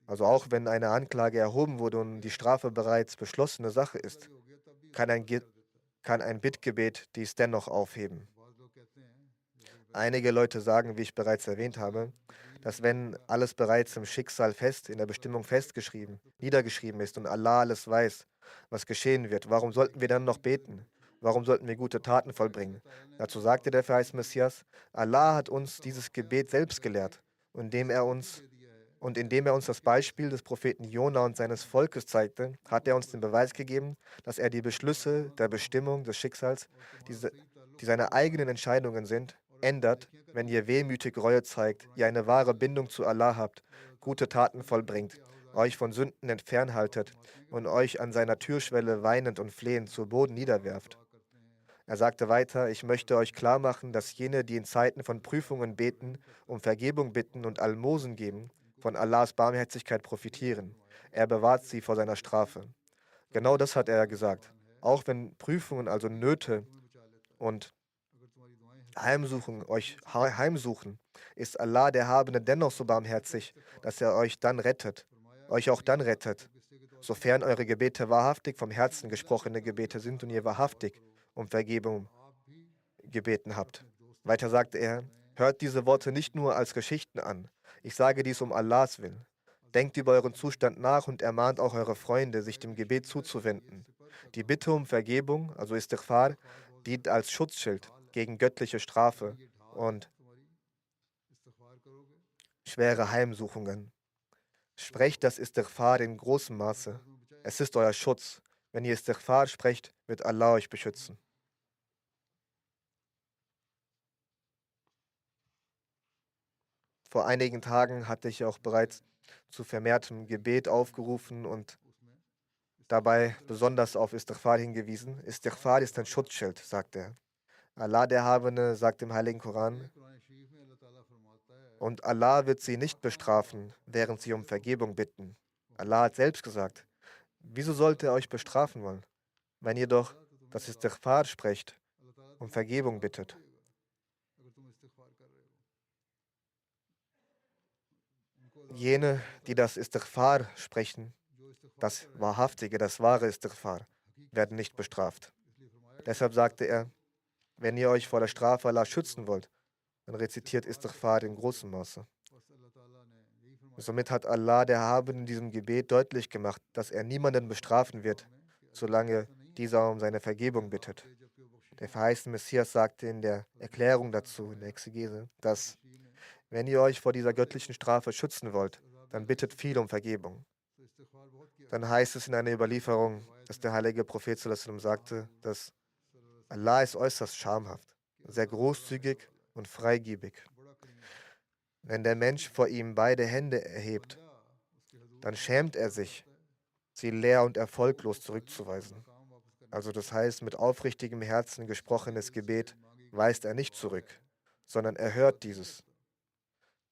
Also auch wenn eine Anklage erhoben wurde und die Strafe bereits beschlossene Sache ist, kann ein Bittgebet dies dennoch aufheben. Einige Leute sagen, wie ich bereits erwähnt habe, dass wenn alles bereits im Schicksal in der Bestimmung niedergeschrieben ist und Allah alles weiß, was geschehen wird, warum sollten wir dann noch beten? Warum sollten wir gute Taten vollbringen? Dazu sagte der verheißene Messias, Allah hat uns dieses Gebet selbst gelehrt, indem er uns das Beispiel des Propheten Jona und seines Volkes zeigte, hat er uns den Beweis gegeben, dass er die Beschlüsse der Bestimmung des Schicksals, die seine eigenen Entscheidungen sind, ändert, wenn ihr wehmütig Reue zeigt, ihr eine wahre Bindung zu Allah habt, gute Taten vollbringt, euch von Sünden entfernt haltet und euch an seiner Türschwelle weinend und flehend zu Boden niederwerft. Er sagte weiter, ich möchte euch klar machen, dass jene, die in Zeiten von Prüfungen beten, um Vergebung bitten und Almosen geben, von Allahs Barmherzigkeit profitieren. Er bewahrt sie vor seiner Strafe. Genau das hat er gesagt. Auch wenn Prüfungen, also Nöte und euch heimsuchen, ist Allah der Erhabene dennoch so barmherzig, dass er euch auch dann rettet, sofern eure Gebete wahrhaftig vom Herzen gesprochene Gebete sind und ihr wahrhaftig um Vergebung gebeten habt. Weiter sagte er, hört diese Worte nicht nur als Geschichten an. Ich sage dies um Allahs Willen. Denkt über euren Zustand nach und ermahnt auch eure Freunde, sich dem Gebet zuzuwenden. Die Bitte um Vergebung, also Istighfar, dient als Schutzschild gegen göttliche Strafe und schwere Heimsuchungen. Sprecht das Istighfar in großem Maße. Es ist euer Schutz. Wenn ihr Istighfar sprecht, wird Allah euch beschützen. Vor einigen Tagen hatte ich auch bereits zu vermehrtem Gebet aufgerufen und dabei besonders auf Istighfar hingewiesen. Istighfar ist ein Schutzschild, sagt er. Allah der Erhabene sagt im Heiligen Koran, und Allah wird sie nicht bestrafen, während sie um Vergebung bitten. Allah hat selbst gesagt, wieso sollte er euch bestrafen wollen, wenn ihr doch das Istighfar sprecht, um Vergebung bittet? Jene, die das Istighfar sprechen, das wahrhaftige, das wahre Istighfar, werden nicht bestraft. Deshalb sagte er, wenn ihr euch vor der Strafe Allah schützen wollt, dann rezitiert Istighfar in großem Maße. Somit hat Allah der Erhabene in diesem Gebet deutlich gemacht, dass er niemanden bestrafen wird, solange dieser um seine Vergebung bittet. Der verheißene Messias sagte in der Erklärung dazu, in der Exegese, dass, wenn ihr euch vor dieser göttlichen Strafe schützen wollt, dann bittet viel um Vergebung. Dann heißt es in einer Überlieferung, dass der heilige Prophet sallallahu alaihi wasallam sagte, dass Allah ist äußerst schamhaft, sehr großzügig und freigebig. Wenn der Mensch vor ihm beide Hände erhebt, dann schämt er sich, sie leer und erfolglos zurückzuweisen. Also das heißt, mit aufrichtigem Herzen gesprochenes Gebet weist er nicht zurück, sondern er hört dieses.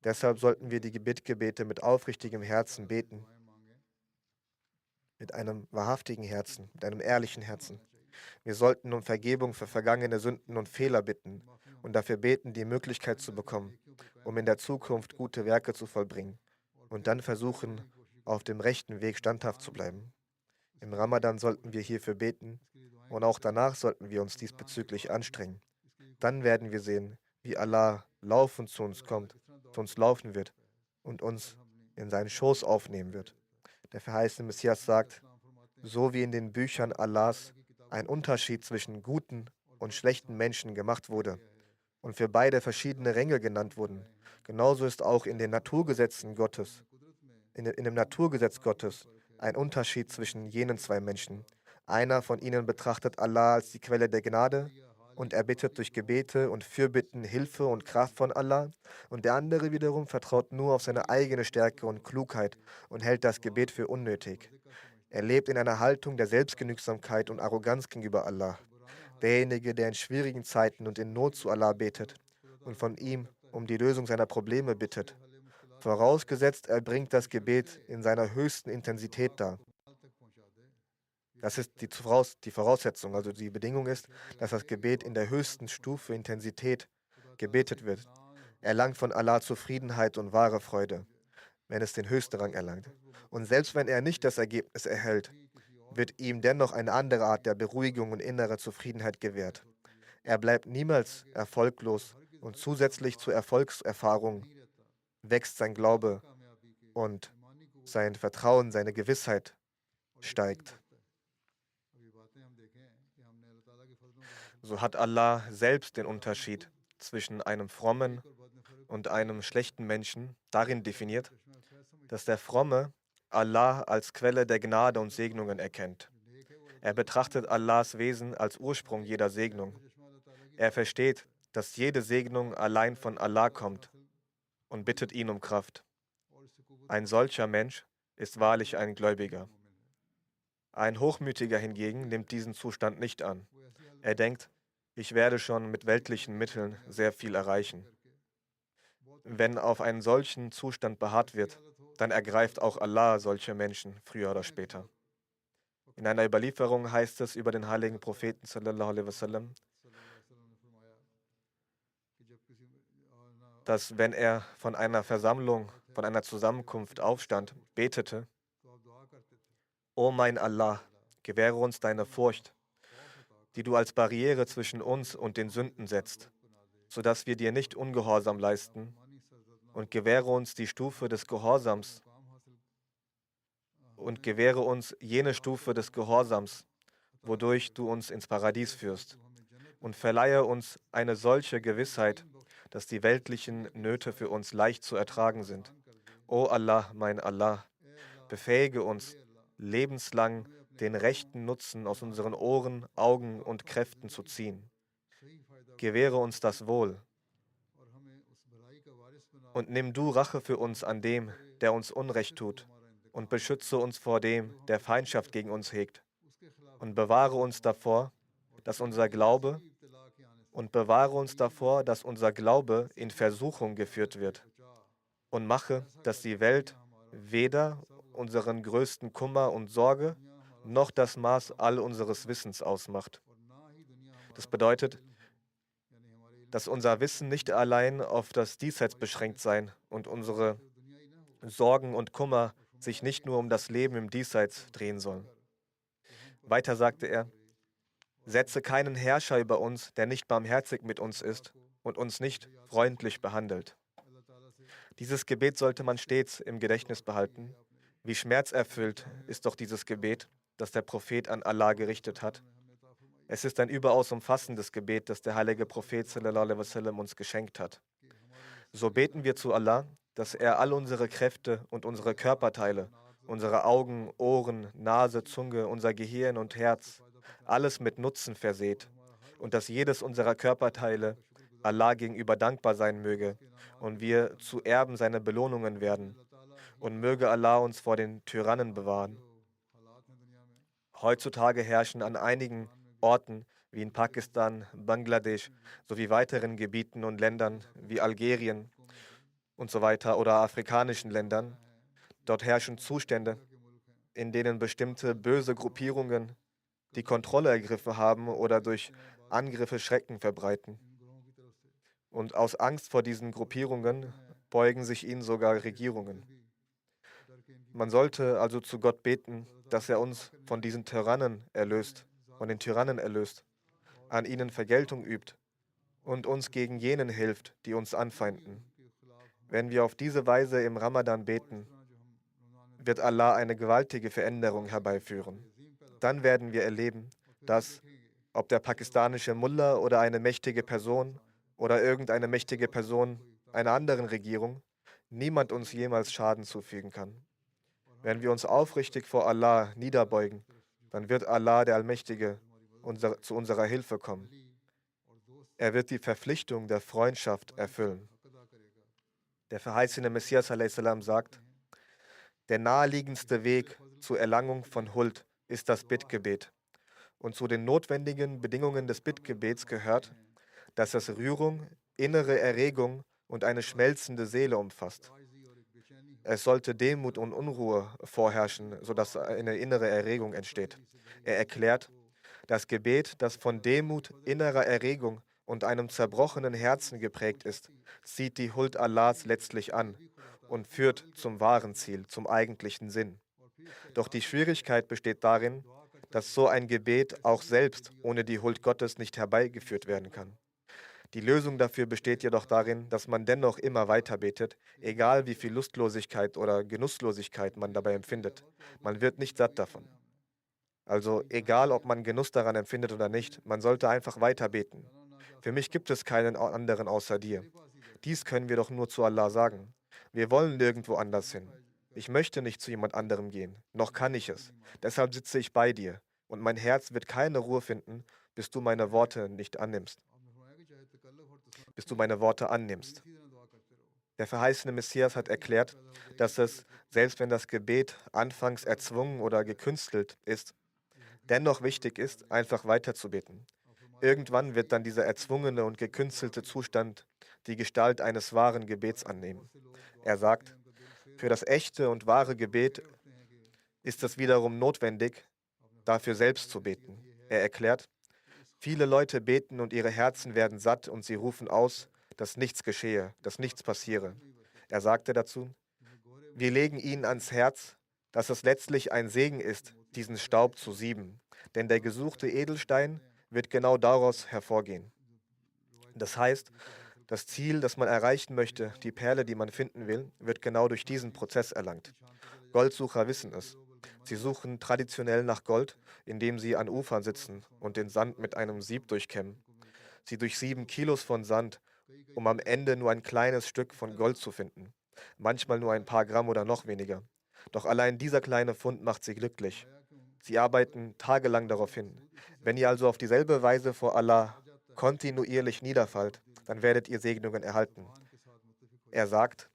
Deshalb sollten wir die Bittgebete mit aufrichtigem Herzen beten, mit einem wahrhaftigen Herzen, mit einem ehrlichen Herzen. Wir sollten um Vergebung für vergangene Sünden und Fehler bitten und dafür beten, die Möglichkeit zu bekommen, um in der Zukunft gute Werke zu vollbringen und dann versuchen, auf dem rechten Weg standhaft zu bleiben. Im Ramadan sollten wir hierfür beten und auch danach sollten wir uns diesbezüglich anstrengen. Dann werden wir sehen, wie Allah laufend zu uns kommt, zu uns laufen wird und uns in seinen Schoß aufnehmen wird. Der verheißene Messias sagt, so wie in den Büchern Allahs ein Unterschied zwischen guten und schlechten Menschen gemacht wurde und für beide verschiedene Ränge genannt wurden, genauso ist auch in den Naturgesetzen Gottes, in dem Naturgesetz Gottes ein Unterschied zwischen jenen zwei Menschen. Einer von ihnen betrachtet Allah als die Quelle der Gnade und er bittet durch Gebete und Fürbitten Hilfe und Kraft von Allah, und der andere wiederum vertraut nur auf seine eigene Stärke und Klugheit und hält das Gebet für unnötig. Er lebt in einer Haltung der Selbstgenügsamkeit und Arroganz gegenüber Allah. Derjenige, der in schwierigen Zeiten und in Not zu Allah betet und von ihm um die Lösung seiner Probleme bittet, vorausgesetzt er bringt das Gebet in seiner höchsten Intensität dar. Das ist die Voraussetzung, also die Bedingung ist, dass das Gebet in der höchsten Stufe Intensität gebetet wird. Erlangt von Allah Zufriedenheit und wahre Freude, wenn es den höchsten Rang erlangt. Und selbst wenn er nicht das Ergebnis erhält, wird ihm dennoch eine andere Art der Beruhigung und innerer Zufriedenheit gewährt. Er bleibt niemals erfolglos und zusätzlich zur Erfolgserfahrung wächst sein Glaube und sein Vertrauen, seine Gewissheit steigt. So hat Allah selbst den Unterschied zwischen einem frommen und einem schlechten Menschen darin definiert, dass der Fromme Allah als Quelle der Gnade und Segnungen erkennt. Er betrachtet Allahs Wesen als Ursprung jeder Segnung. Er versteht, dass jede Segnung allein von Allah kommt und bittet ihn um Kraft. Ein solcher Mensch ist wahrlich ein Gläubiger. Ein Hochmütiger hingegen nimmt diesen Zustand nicht an. Er denkt, ich werde schon mit weltlichen Mitteln sehr viel erreichen. Wenn auf einen solchen Zustand beharrt wird, dann ergreift auch Allah solche Menschen früher oder später. In einer Überlieferung heißt es über den heiligen Propheten sallallahu alaihi wasallam, dass wenn er von einer Versammlung, von einer Zusammenkunft aufstand, betete, O mein Allah, gewähre uns deine Furcht, die du als Barriere zwischen uns und den Sünden setzt, sodass wir dir nicht Ungehorsam leisten, und gewähre uns die Stufe des Gehorsams und gewähre uns jene Stufe des Gehorsams, wodurch du uns ins Paradies führst, und verleihe uns eine solche Gewissheit, dass die weltlichen Nöte für uns leicht zu ertragen sind. O Allah, mein Allah, befähige uns, lebenslang den rechten Nutzen aus unseren Ohren, Augen und Kräften zu ziehen. Gewähre uns das Wohl und nimm du Rache für uns an dem, der uns Unrecht tut, und beschütze uns vor dem, der Feindschaft gegen uns hegt, und bewahre uns davor, dass unser Glaube in Versuchung geführt wird, und mache, dass die Welt weder unseren größten Kummer und Sorge noch das Maß all unseres Wissens ausmacht. Das bedeutet, dass unser Wissen nicht allein auf das Diesseits beschränkt sein und unsere Sorgen und Kummer sich nicht nur um das Leben im Diesseits drehen sollen. Weiter sagte er, setze keinen Herrscher über uns, der nicht barmherzig mit uns ist und uns nicht freundlich behandelt. Dieses Gebet sollte man stets im Gedächtnis behalten. Wie schmerzerfüllt ist doch dieses Gebet, das der Prophet an Allah gerichtet hat. Es ist ein überaus umfassendes Gebet, das der heilige Prophet sallallahu alaihi wasallam uns geschenkt hat. So beten wir zu Allah, dass er all unsere Kräfte und unsere Körperteile, unsere Augen, Ohren, Nase, Zunge, unser Gehirn und Herz, alles mit Nutzen verseht und dass jedes unserer Körperteile Allah gegenüber dankbar sein möge und wir zu Erben seiner Belohnungen werden. Und möge Allah uns vor den Tyrannen bewahren. Heutzutage herrschen an einigen Orten wie in Pakistan, Bangladesch sowie weiteren Gebieten und Ländern wie Algerien und so weiter oder afrikanischen Ländern, dort herrschen Zustände, in denen bestimmte böse Gruppierungen die Kontrolle ergriffen haben oder durch Angriffe Schrecken verbreiten. Und aus Angst vor diesen Gruppierungen beugen sich ihnen sogar Regierungen. Man sollte also zu Gott beten, dass er uns von diesen Tyrannen erlöst, von den Tyrannen erlöst, an ihnen Vergeltung übt und uns gegen jenen hilft, die uns anfeinden. Wenn wir auf diese Weise im Ramadan beten, wird Allah eine gewaltige Veränderung herbeiführen. Dann werden wir erleben, dass, ob der pakistanische Mullah oder eine mächtige Person oder irgendeine mächtige Person einer anderen Regierung, niemand uns jemals Schaden zufügen kann. Wenn wir uns aufrichtig vor Allah niederbeugen, dann wird Allah, der Allmächtige, zu unserer Hilfe kommen. Er wird die Verpflichtung der Freundschaft erfüllen. Der verheißene Messias a.s. sagt, der naheliegendste Weg zur Erlangung von Huld ist das Bittgebet. Und zu den notwendigen Bedingungen des Bittgebets gehört, dass es Rührung, innere Erregung und eine schmelzende Seele umfasst. Es sollte Demut und Unruhe vorherrschen, sodass eine innere Erregung entsteht. Er erklärt, das Gebet, das von Demut, innerer Erregung und einem zerbrochenen Herzen geprägt ist, zieht die Huld Allahs letztlich an und führt zum wahren Ziel, zum eigentlichen Sinn. Doch die Schwierigkeit besteht darin, dass so ein Gebet auch selbst ohne die Huld Gottes nicht herbeigeführt werden kann. Die Lösung dafür besteht jedoch darin, dass man dennoch immer weiter betet, egal wie viel Lustlosigkeit oder Genusslosigkeit man dabei empfindet. Man wird nicht satt davon. Also egal, ob man Genuss daran empfindet oder nicht, man sollte einfach weiter beten. Für mich gibt es keinen anderen außer dir. Dies können wir doch nur zu Allah sagen. Wir wollen nirgendwo anders hin. Ich möchte nicht zu jemand anderem gehen, noch kann ich es. Deshalb sitze ich bei dir und mein Herz wird keine Ruhe finden, bis du meine Worte nicht annimmst. Bis du meine Worte annimmst. Der verheißene Messias hat erklärt, dass es, selbst wenn das Gebet anfangs erzwungen oder gekünstelt ist, dennoch wichtig ist, einfach weiterzubeten. Irgendwann wird dann dieser erzwungene und gekünstelte Zustand die Gestalt eines wahren Gebets annehmen. Er sagt, für das echte und wahre Gebet ist es wiederum notwendig, dafür selbst zu beten. Er erklärt, viele Leute beten und ihre Herzen werden satt und sie rufen aus, dass nichts geschehe, dass nichts passiere. Er sagte dazu, wir legen ihnen ans Herz, dass es letztlich ein Segen ist, diesen Staub zu sieben, denn der gesuchte Edelstein wird genau daraus hervorgehen. Das heißt, das Ziel, das man erreichen möchte, die Perle, die man finden will, wird genau durch diesen Prozess erlangt. Goldsucher wissen es. Sie suchen traditionell nach Gold, indem sie an Ufern sitzen und den Sand mit einem Sieb durchkämmen. Sie durchsieben Kilos von Sand, um am Ende nur ein kleines Stück von Gold zu finden. Manchmal nur ein paar Gramm oder noch weniger. Doch allein dieser kleine Fund macht sie glücklich. Sie arbeiten tagelang darauf hin. Wenn ihr also auf dieselbe Weise vor Allah kontinuierlich niederfallt, dann werdet ihr Segnungen erhalten. Er sagt,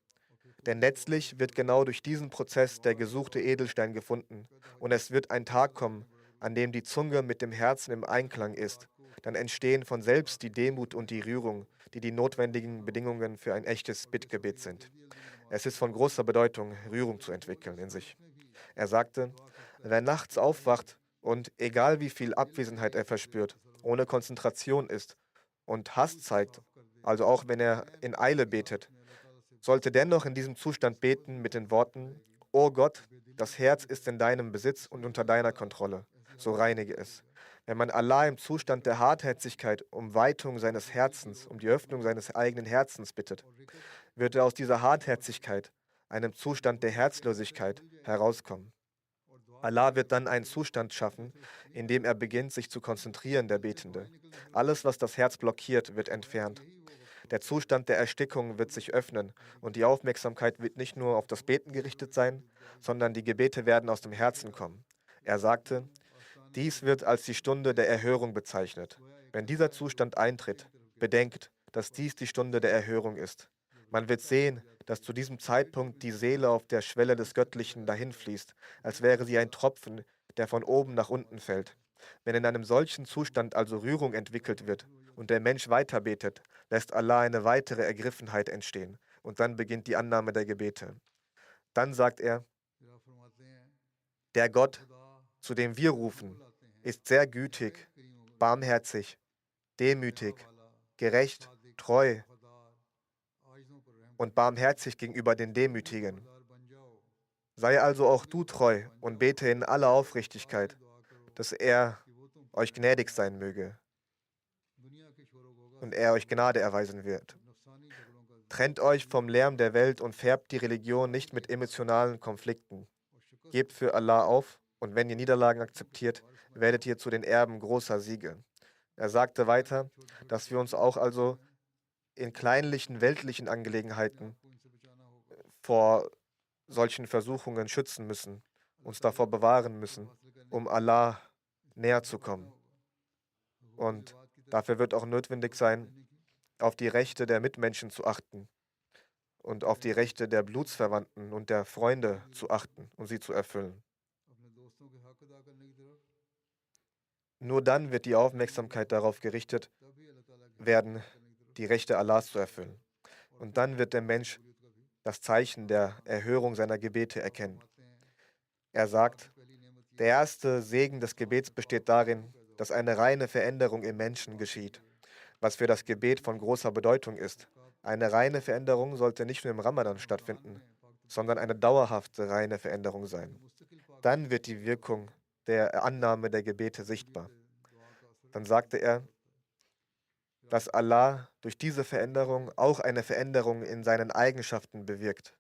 denn letztlich wird genau durch diesen Prozess der gesuchte Edelstein gefunden und es wird ein Tag kommen, an dem die Zunge mit dem Herzen im Einklang ist. Dann entstehen von selbst die Demut und die Rührung, die die notwendigen Bedingungen für ein echtes Bittgebet sind. Es ist von großer Bedeutung, Rührung zu entwickeln in sich. Er sagte, wer nachts aufwacht und egal wie viel Abwesenheit er verspürt, ohne Konzentration ist und Hass zeigt, also auch wenn er in Eile betet, sollte dennoch in diesem Zustand beten mit den Worten, O Gott, das Herz ist in deinem Besitz und unter deiner Kontrolle, so reinige es. Wenn man Allah im Zustand der Hartherzigkeit um Weitung seines Herzens, um die Öffnung seines eigenen Herzens bittet, wird er aus dieser Hartherzigkeit, einem Zustand der Herzlosigkeit, herauskommen. Allah wird dann einen Zustand schaffen, in dem er beginnt, sich zu konzentrieren, der Betende. Alles, was das Herz blockiert, wird entfernt. Der Zustand der Erstickung wird sich öffnen und die Aufmerksamkeit wird nicht nur auf das Beten gerichtet sein, sondern die Gebete werden aus dem Herzen kommen. Er sagte, dies wird als die Stunde der Erhörung bezeichnet. Wenn dieser Zustand eintritt, bedenkt, dass dies die Stunde der Erhörung ist. Man wird sehen, dass zu diesem Zeitpunkt die Seele auf der Schwelle des Göttlichen dahinfließt, als wäre sie ein Tropfen, der von oben nach unten fällt. Wenn in einem solchen Zustand also Rührung entwickelt wird und der Mensch weiter betet, lässt Allah eine weitere Ergriffenheit entstehen und dann beginnt die Annahme der Gebete. Dann sagt er, der Gott, zu dem wir rufen, ist sehr gütig, barmherzig, demütig, gerecht, treu und barmherzig gegenüber den Demütigen. Sei also auch du treu und bete in aller Aufrichtigkeit, dass er euch gnädig sein möge und er euch Gnade erweisen wird. Trennt euch vom Lärm der Welt und färbt die Religion nicht mit emotionalen Konflikten. Gebt für Allah auf und wenn ihr Niederlagen akzeptiert, werdet ihr zu den Erben großer Siege. Er sagte weiter, dass wir uns auch also in kleinlichen weltlichen Angelegenheiten vor solchen Versuchungen schützen müssen, uns davor bewahren müssen, um Allah näher zu kommen. Und dafür wird auch notwendig sein, auf die Rechte der Mitmenschen zu achten und auf die Rechte der Blutsverwandten und der Freunde zu achten und sie zu erfüllen. Nur dann wird die Aufmerksamkeit darauf gerichtet werden, die Rechte Allahs zu erfüllen. Und dann wird der Mensch das Zeichen der Erhörung seiner Gebete erkennen. Er sagt, der erste Segen des Gebets besteht darin, dass eine reine Veränderung im Menschen geschieht, was für das Gebet von großer Bedeutung ist. Eine reine Veränderung sollte nicht nur im Ramadan stattfinden, sondern eine dauerhafte reine Veränderung sein. Dann wird die Wirkung der Annahme der Gebete sichtbar. Dann sagte er, dass Allah durch diese Veränderung auch eine Veränderung in seinen Eigenschaften bewirkt.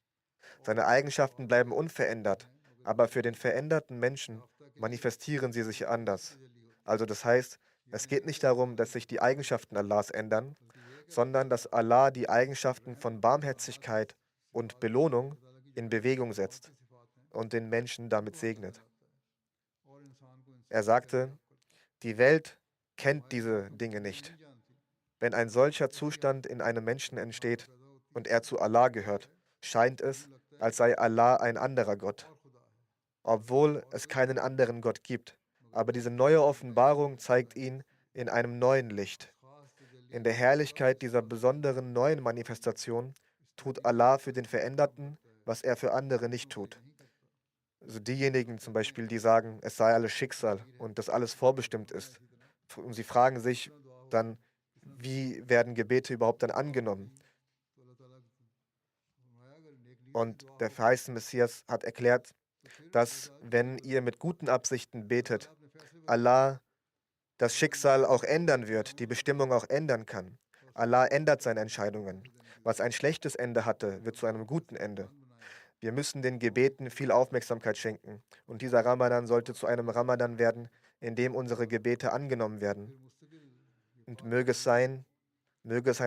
Seine Eigenschaften bleiben unverändert, aber für den veränderten Menschen manifestieren sie sich anders. Also das heißt, es geht nicht darum, dass sich die Eigenschaften Allahs ändern, sondern dass Allah die Eigenschaften von Barmherzigkeit und Belohnung in Bewegung setzt und den Menschen damit segnet. Er sagte, die Welt kennt diese Dinge nicht. Wenn ein solcher Zustand in einem Menschen entsteht und er zu Allah gehört, scheint es, als sei Allah ein anderer Gott, obwohl es keinen anderen Gott gibt. Aber diese neue Offenbarung zeigt ihn in einem neuen Licht. In der Herrlichkeit dieser besonderen neuen Manifestation tut Allah für den Veränderten, was er für andere nicht tut. Also diejenigen zum Beispiel, die sagen, es sei alles Schicksal und dass alles vorbestimmt ist. Und sie fragen sich dann, wie werden Gebete überhaupt dann angenommen? Und der verheißene Messias hat erklärt, dass wenn ihr mit guten Absichten betet, Allah das Schicksal auch ändern wird, die Bestimmung auch ändern kann. Allah ändert seine Entscheidungen. Was ein schlechtes Ende hatte, wird zu einem guten Ende. Wir müssen den Gebeten viel Aufmerksamkeit schenken. Und dieser Ramadan sollte zu einem Ramadan werden, in dem unsere Gebete angenommen werden. Und möge es ein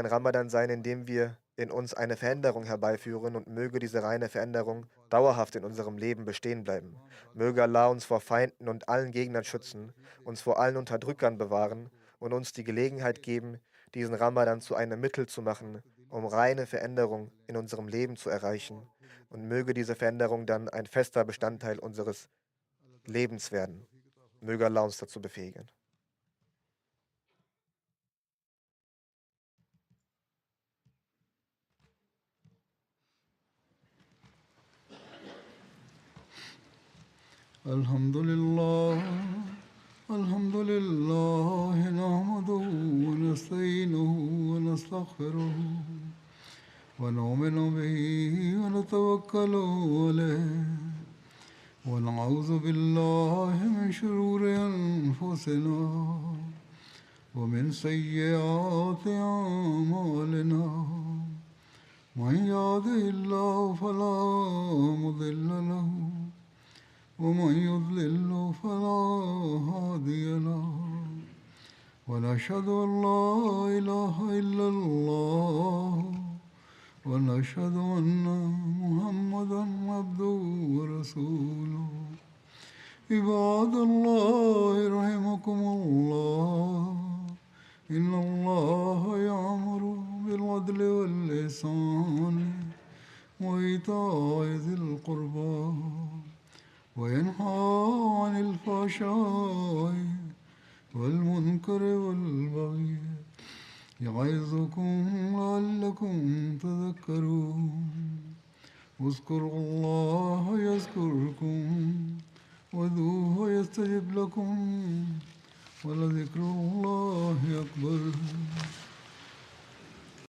Ramadan sein, in dem wir in uns eine Veränderung herbeiführen und möge diese reine Veränderung dauerhaft in unserem Leben bestehen bleiben. Möge Allah uns vor Feinden und allen Gegnern schützen, uns vor allen Unterdrückern bewahren und uns die Gelegenheit geben, diesen Ramadan zu einem Mittel zu machen, um reine Veränderung in unserem Leben zu erreichen. Und möge diese Veränderung dann ein fester Bestandteil unseres Lebens werden. Möge Allah uns dazu befähigen. الحمد لله الحمد لله نحمده ونستعينه ونستغفره ونؤمن به ونتوكل عليه ونعوذ بالله من شرور أنفسنا ومن سيئات أعمالنا من يهده الله فلا مضل له ومن يضلل فلا هادي له ونشهد أن لا إله إلا الله ونشهد أن محمدا عبده ورسوله عباد الله رحمكم الله إن الله يأمر بالعدل والإحسان وإيتاء ذي القربى وينهى عن الفحشاء والمنكر والبغي يعظكم لعلكم تذكرون اذكروا الله يذكركم وادعوه يستجب لكم ولذكر الله أكبر